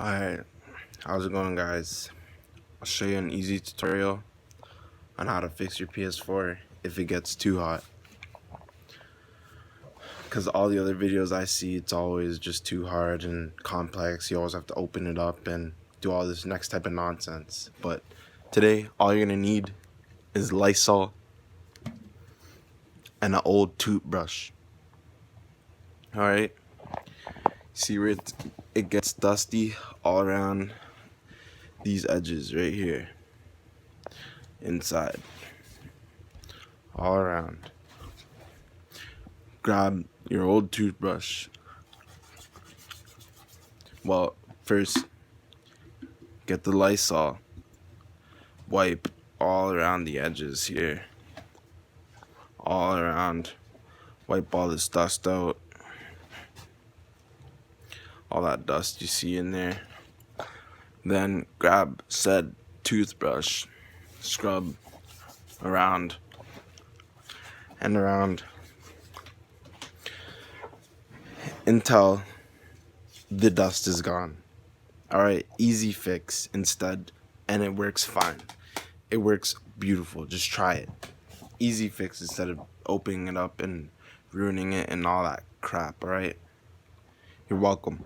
Alright, how's it going, guys? I'll show you an easy tutorial on how to fix your PS4 if it gets too hot. Because all the other videos I see, it's always just too hard and complex. You always have to open it up and do all this next type of nonsense. But today, all you're going to need is Lysol and an old toothbrush. Alright? See where it gets dusty all around these edges right here, inside, all around. Grab your old toothbrush. Well, first get the Lysol, wipe all around the edges here, all around, wipe all this dust out, all that dust you see in there. Then grab said toothbrush, scrub around and around until the dust is gone. Alright, easy fix instead, and it works fine. It works beautiful. Just try it. Easy fix instead of opening it up and ruining it and all that crap, alright? You're welcome.